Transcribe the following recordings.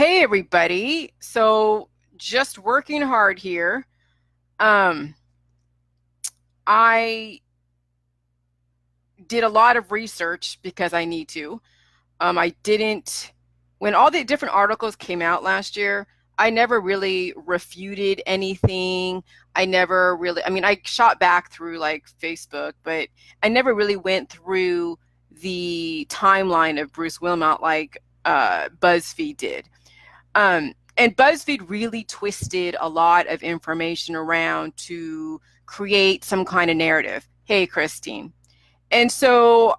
Hey everybody. So just working hard here. Um, I did a lot of research because I need to. I didn't, when all the different articles came out last year, I never really refuted anything. I shot back through like Facebook, but I never really went through the timeline of Bruce Wilmot like BuzzFeed did. And BuzzFeed really twisted a lot of information around to create some kind of narrative. Hey, Christine. And so,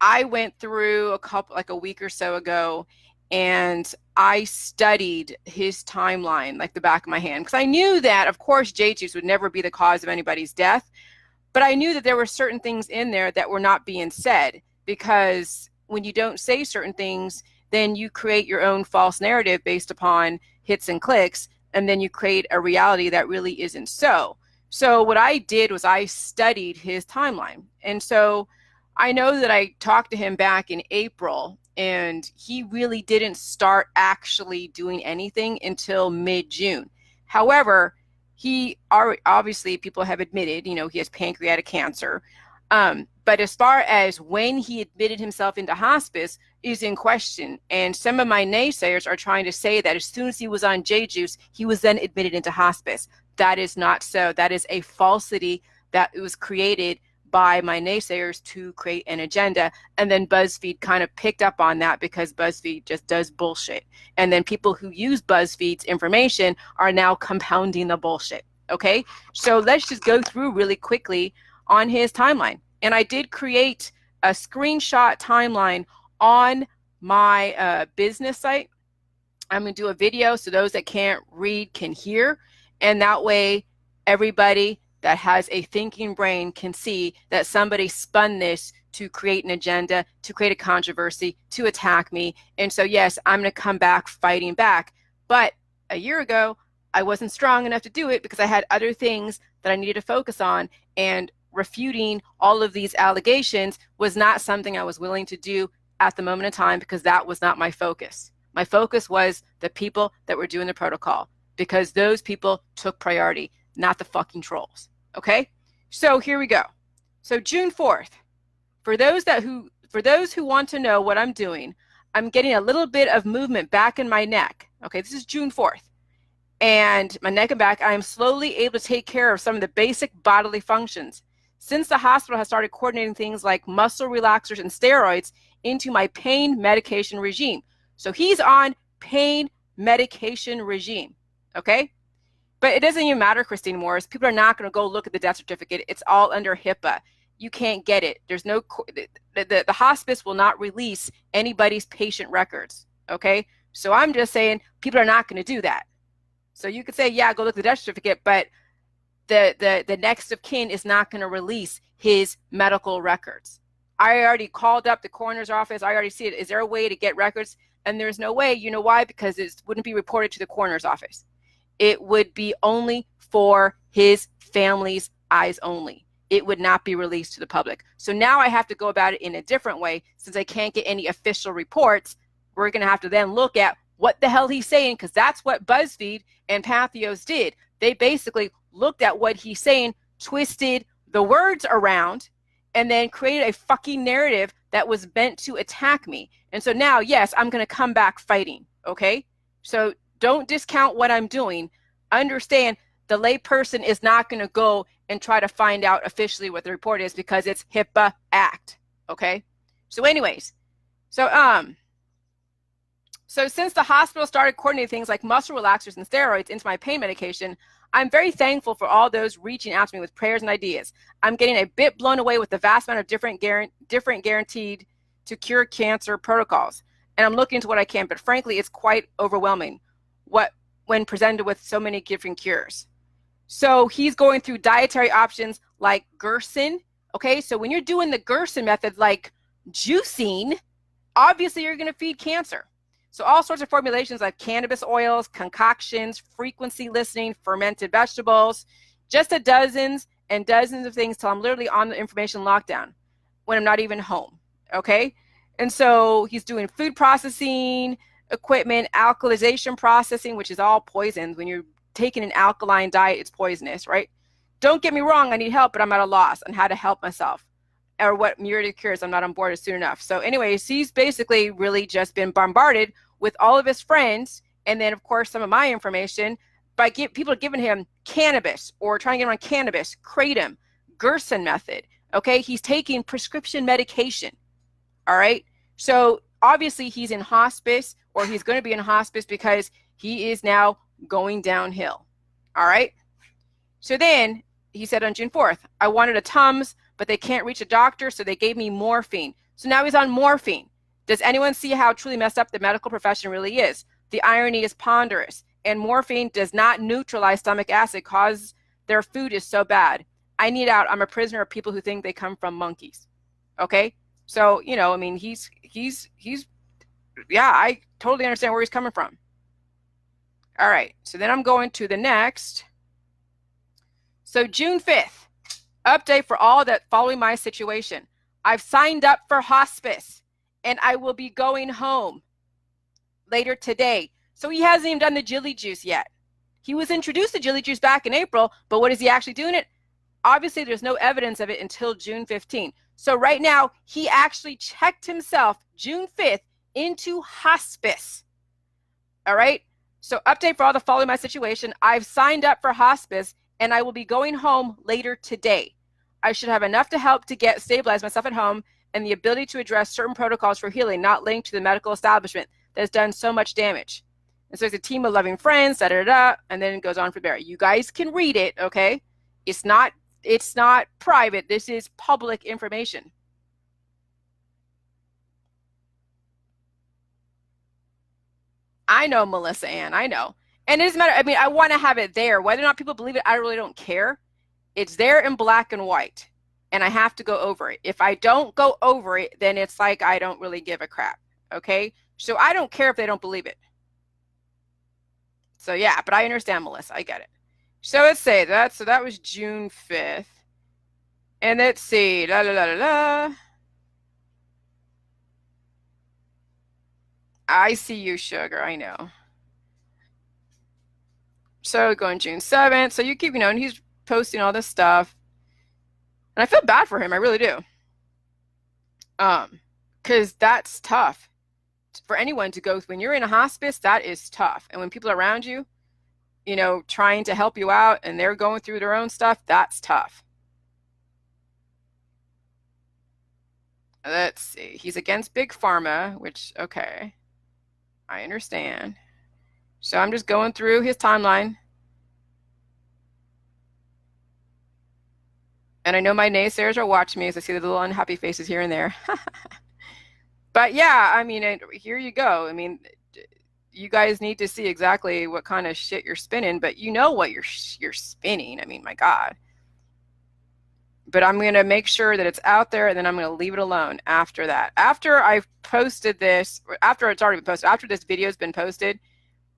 I went through like a week or so ago, and I studied his timeline like the back of my hand because I knew that, of course, J-Juice would never be the cause of anybody's death. But I knew that there were certain things in there that were not being said, because when you don't say certain things, then you create your own false narrative based upon hits and clicks, and then you create a reality that really isn't so. So what I did was I studied his timeline. And so I know that I talked to him back in April, and he really didn't start actually doing anything until mid-June. However, obviously, people have admitted, he has pancreatic cancer. But as far as when he admitted himself into hospice is in question. And some of my naysayers are trying to say that as soon as he was on J-Juice, he was then admitted into hospice. That is not so. That is a falsity that was created by my naysayers to create an agenda. And then BuzzFeed kind of picked up on that because BuzzFeed just does bullshit. And then people who use BuzzFeed's information are now compounding the bullshit. Okay, so let's just go through really quickly on his timeline. And I did create a screenshot timeline on my business site. I'm going to do a video so those that can't read can hear. And that way, everybody that has a thinking brain can see that somebody spun this to create an agenda, to create a controversy, to attack me. And so, yes, I'm going to come back fighting back. But a year ago, I wasn't strong enough to do it because I had other things that I needed to focus on, and refuting all of these allegations was not something I was willing to do at the moment in time because that was not my focus. My focus was the people that were doing the protocol, because those people took priority, not the fucking trolls. Okay? So here we go. So June 4th, for those who want to know what I'm doing, I'm getting a little bit of movement back in my neck. Okay, this is June 4th. And my neck and back, I am slowly able to take care of some of the basic bodily functions. Since the hospital has started coordinating things like muscle relaxers and steroids into my pain medication regime. So he's on pain medication regime, okay? But it doesn't even matter, Christine Morris. People are not going to go look at the death certificate. It's all under HIPAA. You can't get it. There's no, the hospice will not release anybody's patient records, okay? So I'm just saying people are not going to do that. So you could say, yeah, go look at the death certificate, but the next of kin is not going to release his medical records. I already called up the coroner's office. I already see it. Is there a way to get records? And there's no way. You know why? Because it wouldn't be reported to the coroner's office. It would be only for his family's eyes only. It would not be released to the public. So now I have to go about it in a different way. Since I can't get any official reports, we're going to have to then look at what the hell he's saying, because that's what BuzzFeed and Pathos did. They basically looked at what he's saying, twisted the words around, and then created a fucking narrative that was meant to attack me. And so now, yes, I'm going to come back fighting, okay? So don't discount what I'm doing. Understand the layperson is not going to go and try to find out officially what the report is because it's HIPAA Act, okay? So anyways, so since the hospital started coordinating things like muscle relaxers and steroids into my pain medication, I'm very thankful for all those reaching out to me with prayers and ideas. I'm getting a bit blown away with the vast amount of different guaranteed to cure cancer protocols. And I'm looking into what I can, but frankly, it's quite overwhelming when presented with so many different cures. So he's going through dietary options like Gerson. Okay, so when you're doing the Gerson method, like juicing, obviously you're going to feed cancer. So all sorts of formulations like cannabis oils, concoctions, frequency listening, fermented vegetables, just dozens and dozens of things till I'm literally on the information lockdown when I'm not even home, okay? And so he's doing food processing, equipment, alkalization processing, which is all poisons. When you're taking an alkaline diet, it's poisonous, right? Don't get me wrong, I need help, but I'm at a loss on how to help myself or what myriad cures I'm not on board as soon enough. So anyways, he's basically really just been bombarded with all of his friends, and then of course some of my information by people giving him cannabis or trying to get him on cannabis, kratom, Gerson method. Okay, he's taking prescription medication. All right, so obviously he's in hospice, or he's going to be in hospice because he is now going downhill. All right, so then he said on June 4th, I wanted a Tums, but they can't reach a doctor, so they gave me morphine. So now he's on morphine. Does anyone see how truly messed up the medical profession really is? The irony is ponderous, and morphine does not neutralize stomach acid, cause their food is so bad. I need out. I'm a prisoner of people who think they come from monkeys. Okay? So, you know, I mean, he's yeah, I totally understand where he's coming from. All right, so then I'm going to the next. So June 5th, update for all that following my situation. I've signed up for hospice, and I will be going home later today. So he hasn't even done the Jilly Juice yet. He was introduced to Jilly Juice back in April, but what is he actually doing it? Obviously, there's no evidence of it until June 15th. So right now, he actually checked himself June 5th into hospice. All right? So update for all the following my situation. I've signed up for hospice, and I will be going home later today. I should have enough to help to get stabilize myself at home and the ability to address certain protocols for healing, not linked to the medical establishment that has done so much damage. And so there's a team of loving friends, da da da, and then it goes on from there. You guys can read it, okay? It's not private. This is public information. I know, Melissa Ann, I know. And it doesn't matter. I mean, I want to have it there. Whether or not people believe it, I really don't care. It's there in black and white, and I have to go over it. If I don't go over it, then it's like I don't really give a crap, okay? So I don't care if they don't believe it. So yeah, but I understand, Melissa. I get it. So let's say that. So that was June 5th. And let's see. La la la la la. I see you, sugar. I know. So going June 7th. So you keep, you know, and he's posting all this stuff. And I feel bad for him. I really do. Because that's tough for anyone to go when you're in a hospice. That is tough. And when people are around you, you know, trying to help you out and they're going through their own stuff, that's tough. Let's see. He's against Big Pharma, which, okay, I understand. So I'm just going through his timeline. And I know my naysayers are watching me as I see the little unhappy faces here and there. But yeah, I mean, here you go. I mean, you guys need to see exactly what kind of shit you're spinning, but you know what you're spinning. I mean, my God. But I'm going to make sure that it's out there, and then I'm going to leave it alone after that. After I've posted this, after it's already been posted, after this video has been posted,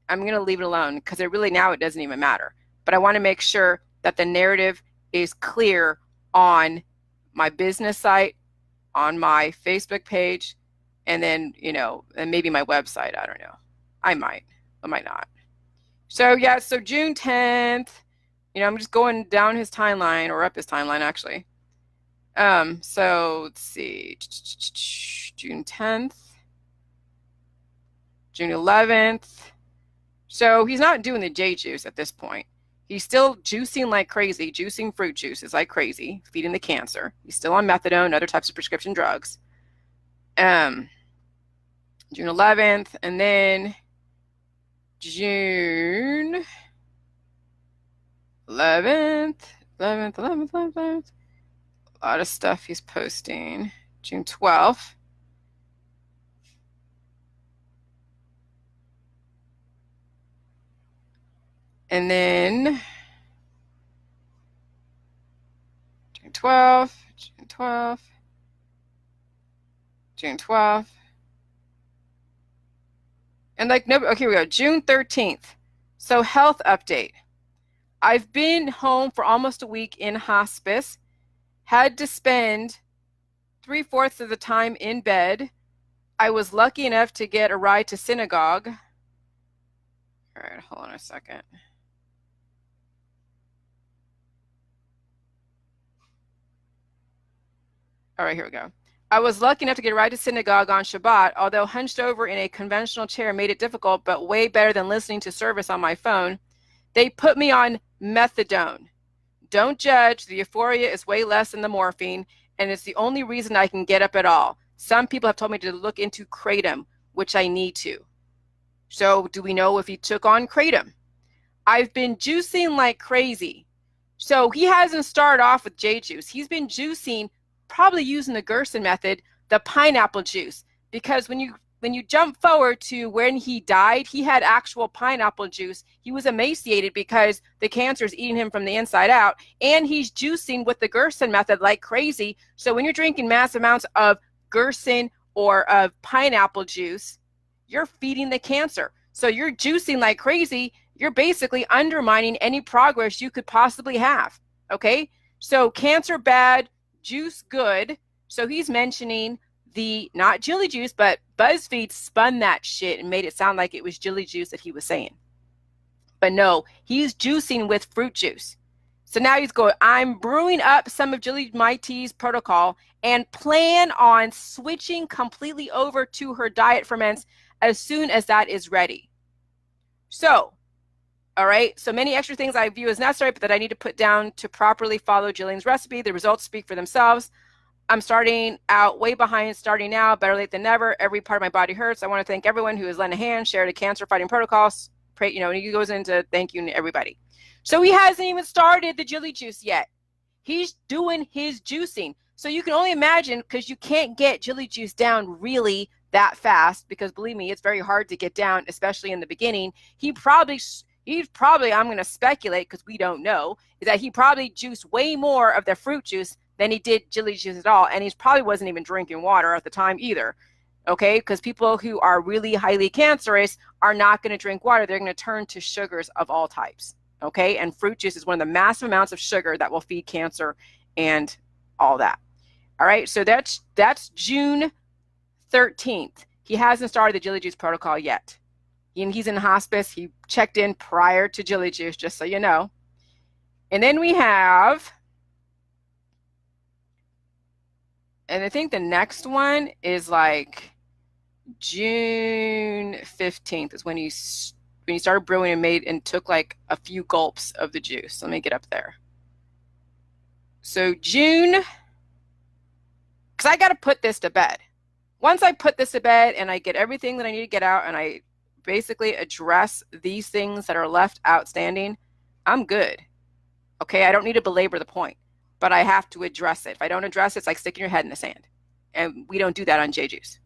I'm going to leave it alone because it doesn't even matter. But I want to make sure that the narrative is clear on my business site, on my Facebook page, and then, you know, and maybe my website. I don't know. I might not. So yeah, so June 10th, you know, I'm just going down his timeline, or up his timeline actually. So let's see, June 10th, June 11th. So he's not doing the J juice at this point. He's still juicing like crazy, juicing fruit juices like crazy, feeding the cancer. He's still on methadone and other types of prescription drugs. June 11th, and then June 11th. A lot of stuff he's posting. June 12th. And then June 12th, June 12th, June 12th. And like, no, okay, here we go. June 13th. So health update. I've been home for almost a week in hospice, had to spend 3/4 of the time in bed. I was lucky enough to get a ride to synagogue. All right, hold on a second. All right, here we go. I was lucky enough to get a ride to synagogue on Shabbat, although hunched over in a conventional chair made it difficult, but way better than listening to service on my phone. They put me on methadone. Don't judge. The euphoria is way less than the morphine, and it's the only reason I can get up at all. Some people have told me to look into kratom, which I need to. So do we know if he took on kratom? I've been juicing like crazy. So he hasn't started off with J juice. He's been juicing, probably using the Gerson method, the pineapple juice. Because when you jump forward to when he died, he had actual pineapple juice. He was emaciated because the cancer is eating him from the inside out. And he's juicing with the Gerson method like crazy. So when you're drinking mass amounts of Gerson or of pineapple juice, you're feeding the cancer. So you're juicing like crazy. You're basically undermining any progress you could possibly have. Okay? So cancer bad, juice good. So he's mentioning the, not Jilly juice, but BuzzFeed spun that shit and made it sound like it was Jilly juice that he was saying. But no, he's juicing with fruit juice. So now he's going, I'm brewing up some of Jilly My Tea's protocol and plan on switching completely over to her diet ferments as soon as that is ready. So, all right, so many extra things I view as necessary, but that I need to put down to properly follow Jillian's recipe. The results speak for themselves. I'm starting out way behind, starting now, better late than never. Every part of my body hurts. I want to thank everyone who has lent a hand, shared a cancer fighting protocols. Pray, and he goes into thank you to everybody. So he hasn't even started the Jilly juice yet. He's doing his juicing. So you can only imagine, because you can't get Jilly juice down really that fast, because believe me, it's very hard to get down, especially in the beginning. He's probably, I'm going to speculate because we don't know, is that he probably juiced way more of the fruit juice than he did Jilly juice at all. And he probably wasn't even drinking water at the time either. Okay, because people who are really highly cancerous are not going to drink water. They're going to turn to sugars of all types. Okay, and fruit juice is one of the massive amounts of sugar that will feed cancer and all that. All right, so that's June 13th. He hasn't started the Jilly juice protocol yet. He's in hospice. He checked in prior to Jilly juice, just so you know. And then we have, and I think the next one is like June 15th is when he started brewing and made and took like a few gulps of the juice. Let me get up there. So June, because I got to put this to bed. Once I put this to bed and I get everything that I need to get out and I basically address these things that are left outstanding, I'm good. Okay, I don't need to belabor the point, but I have to address it. If I don't address it, it's like sticking your head in the sand. And we don't do that on J-Juice.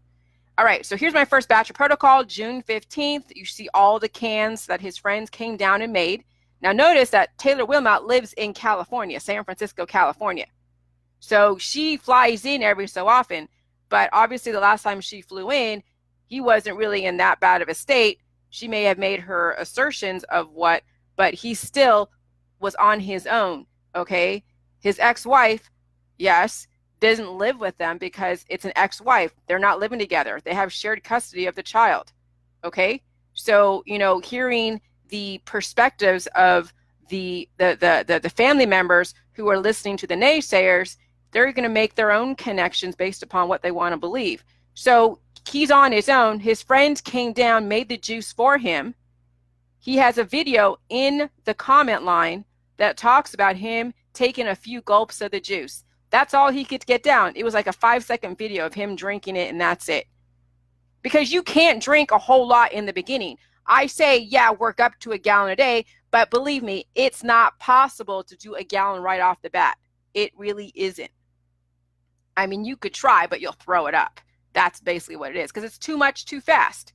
All right, so here's my first batch of protocol, June 15th. You see all the cans that his friends came down and made. Now notice that Taylor Wilmot lives in California, San Francisco, California. So she flies in every so often, but obviously the last time she flew in, he wasn't really in that bad of a state. She may have made her assertions of what, but he still was on his own, okay? His ex-wife, yes, doesn't live with them because it's an ex-wife. They're not living together. They have shared custody of the child, okay? So, hearing the perspectives of the family members who are listening to the naysayers, they're going to make their own connections based upon what they want to believe. So he's on his own. His friends came down, made the juice for him. He has a video in the comment line that talks about him taking a few gulps of the juice. That's all he could get down. It was like a 5-second video of him drinking it, and that's it. Because you can't drink a whole lot in the beginning. I say, yeah, work up to a gallon a day, but believe me, it's not possible to do a gallon right off the bat. It really isn't. I mean, you could try, but you'll throw it up. That's basically what it is, because it's too much too fast.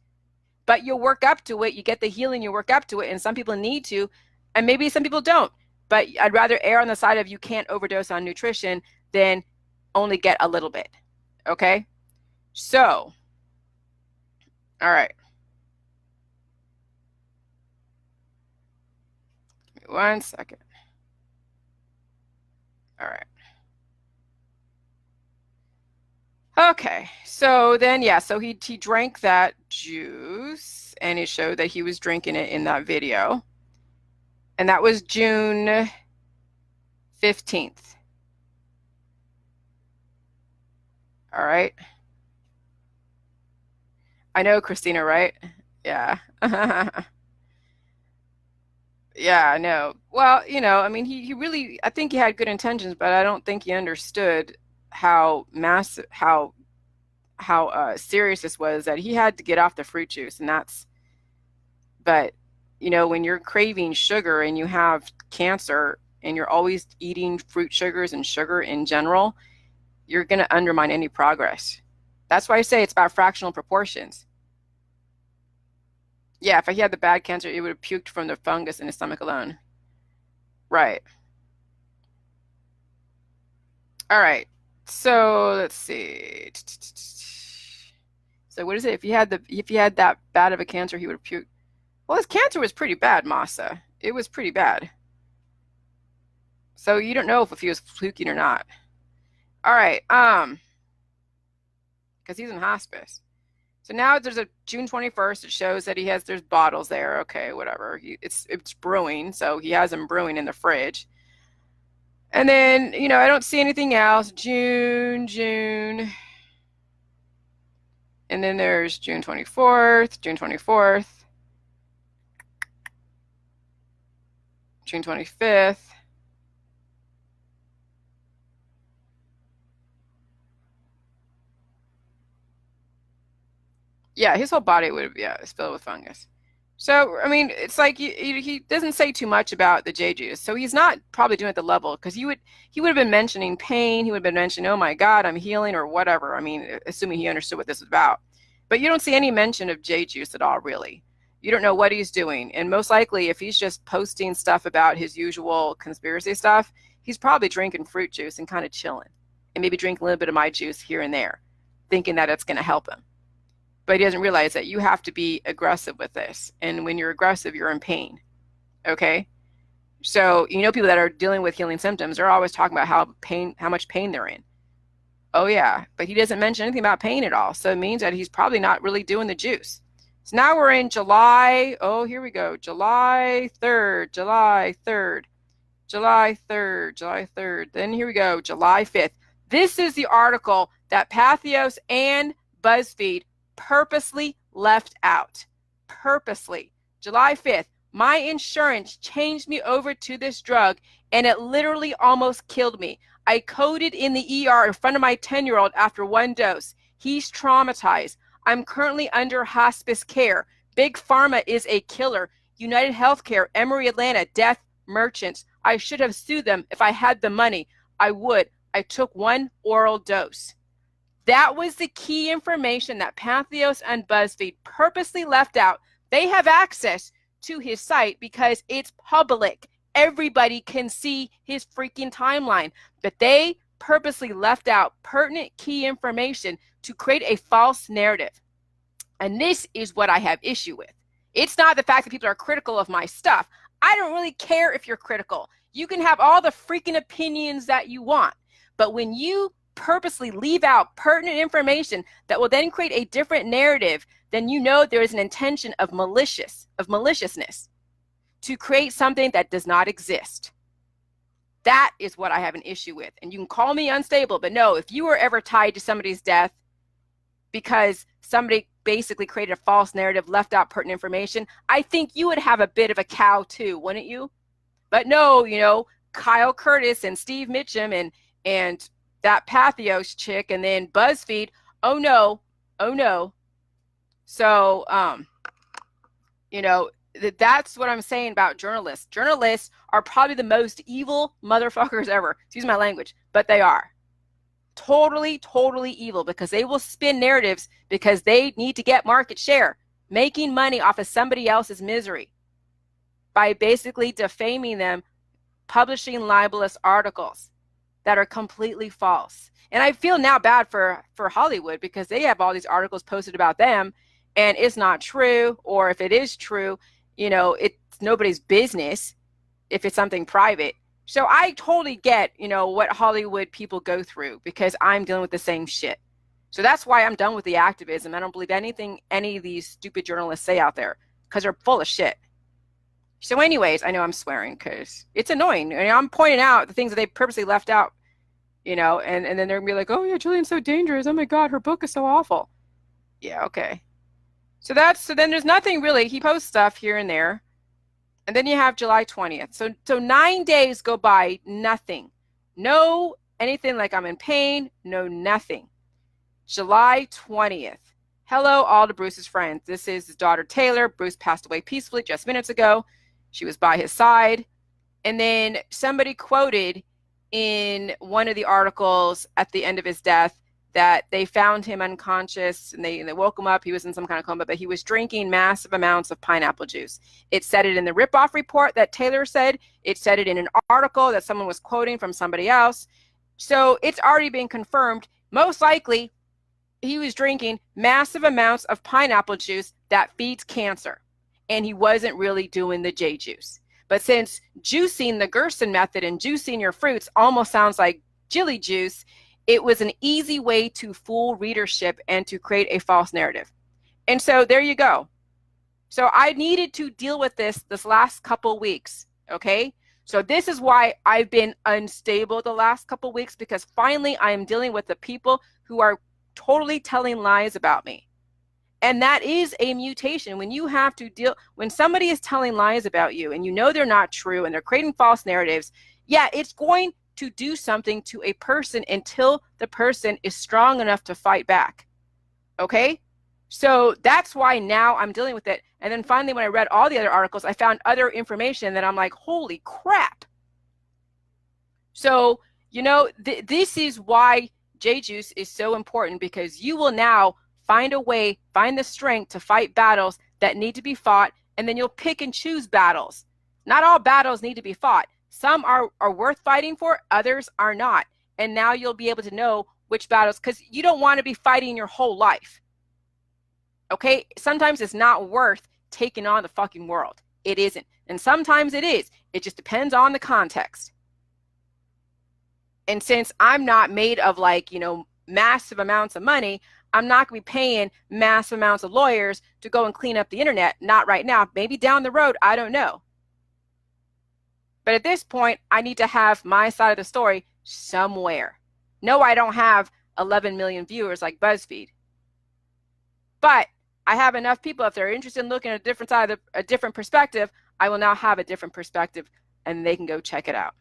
But you'll work up to it. You get the healing, you work up to it, and some people need to, and maybe some people don't. But I'd rather err on the side of you can't overdose on nutrition than only get a little bit. Okay? So, all right. Give me 1 second. All right. Okay, so then yeah, so he drank that juice and it showed that he was drinking it in that video. And that was June 15th. All right. I know, Christina, right? Yeah. Yeah, I know. Well, I mean, he really, I think he had good intentions, but I don't think he understood how massive, how serious this was, that he had to get off the fruit juice. And but, when you're craving sugar and you have cancer and you're always eating fruit sugars and sugar in general, you're going to undermine any progress. That's why I say it's about fractional proportions. Yeah, if he had the bad cancer, it would have puked from the fungus in his stomach alone. Right. All right. So let's see. So what is it? If he had that bad of a cancer, he would have puked. Well, his cancer was pretty bad, Masa. It was pretty bad. So you don't know if he was puking or not. All right. Because he's in hospice. So now there's a June 21st. It shows that there's bottles there. Okay, whatever. It's brewing, so he has them brewing in the fridge. And then, I don't see anything else. June. And then there's June 24th, June 24th, June 25th. Yeah, his whole body is filled with fungus. So, I mean, it's like he doesn't say too much about the J juice. So he's not probably doing it at the level, because he would have been mentioning pain. He would have been mentioning, oh my God, I'm healing or whatever. I mean, assuming he understood what this was about. But you don't see any mention of J juice at all, really. You don't know what he's doing. And most likely, if he's just posting stuff about his usual conspiracy stuff, he's probably drinking fruit juice and kind of chilling, and maybe drinking a little bit of my juice here and there, thinking that it's going to help him. But he doesn't realize that you have to be aggressive with this. And when you're aggressive, you're in pain. Okay? So, people that are dealing with healing symptoms are always talking about how much pain they're in. Oh, yeah. But he doesn't mention anything about pain at all. So it means that he's probably not really doing the juice. So now we're in July. Oh, here we go. July 3rd, July 3rd, July 3rd, July 3rd. Then here we go. July 5th. This is the article that Pathos and BuzzFeed purposely left out. Purposely. July 5th. My insurance changed me over to this drug, and it literally almost killed me. I coded in the ER in front of my 10-year-old after one dose. He's traumatized. I'm currently under hospice care. Big Pharma is a killer. United Healthcare, Emory Atlanta, death merchants. I should have sued them if I had the money. I would. I took one oral dose. That was the key information that Pathos and BuzzFeed purposely left out. They have access to his site because it's public. Everybody can see his freaking timeline. But they purposely left out pertinent key information to create a false narrative. And this is what I have issue with. It's not the fact that people are critical of my stuff. I don't really care if you're critical. You can have all the freaking opinions that you want. But when you purposely leave out pertinent information that will then create a different narrative, then there is an intention of maliciousness to create something that does not exist. That is what I have an issue with. And you can call me unstable, but no, if you were ever tied to somebody's death because somebody basically created a false narrative, left out pertinent information, I think you would have a bit of a cow too, wouldn't you? But no, Kyle Curtis and Steve Mitchum and that Pathos chick, and then BuzzFeed. Oh no. So, that's what I'm saying about journalists. Journalists are probably the most evil motherfuckers ever. Excuse my language, but they are totally evil, because they will spin narratives because they need to get market share, making money off of somebody else's misery by basically defaming them, publishing libelous articles that are completely false. And I feel now bad for Hollywood, because they have all these articles posted about them and it's not true. Or if it is true, it's nobody's business if it's something private. So I totally get, what Hollywood people go through, because I'm dealing with the same shit. So that's why I'm done with the activism. I don't believe anything any of these stupid journalists say out there because they're full of shit. So anyways, I know I'm swearing because it's annoying. And I'm pointing out the things that they purposely left out, and then they're going to be like, oh, yeah, Julian's so dangerous. Oh, my God, her book is so awful. Yeah, okay. So then there's nothing really. He posts stuff here and there. And then you have July 20th. So 9 days go by, nothing. No anything like I'm in pain, no nothing. July 20th. Hello, all to Bruce's friends. This is his daughter, Taylor. Bruce passed away peacefully just minutes ago. She was by his side. And then somebody quoted in one of the articles at the end of his death that they found him unconscious and they woke him up. He was in some kind of coma, but he was drinking massive amounts of pineapple juice. It said it in the ripoff report that Taylor said. It said it in an article that someone was quoting from somebody else. So it's already been confirmed. Most likely, he was drinking massive amounts of pineapple juice that feeds cancer. And he wasn't really doing the J juice. But since juicing the Gerson method and juicing your fruits almost sounds like jelly juice, it was an easy way to fool readership and to create a false narrative. And so there you go. So I needed to deal with this last couple weeks, okay? So this is why I've been unstable the last couple weeks, because finally I am dealing with the people who are totally telling lies about me. And that is a mutation. When somebody is telling lies about you and you know they're not true and they're creating false narratives, yeah, it's going to do something to a person until the person is strong enough to fight back. Okay? So that's why now I'm dealing with it. And then finally, when I read all the other articles, I found other information that I'm like, holy crap. So, this is why J-Juice is so important, because you will now find the strength to fight battles that need to be fought, and then you'll pick and choose battles. Not all battles need to be fought. Some are worth fighting for, others are not. And now you'll be able to know which battles, because you don't want to be fighting your whole life. Okay? Sometimes it's not worth taking on the fucking world. It isn't. And sometimes it is. It just depends on the context. And since I'm not made of massive amounts of money, I'm not going to be paying massive amounts of lawyers to go and clean up the internet. Not right now. Maybe down the road. I don't know. But at this point, I need to have my side of the story somewhere. No, I don't have 11 million viewers like BuzzFeed. But I have enough people, if they're interested in looking at a different side, a different perspective, I will now have a different perspective and they can go check it out.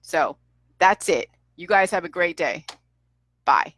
So that's it. You guys have a great day. Bye.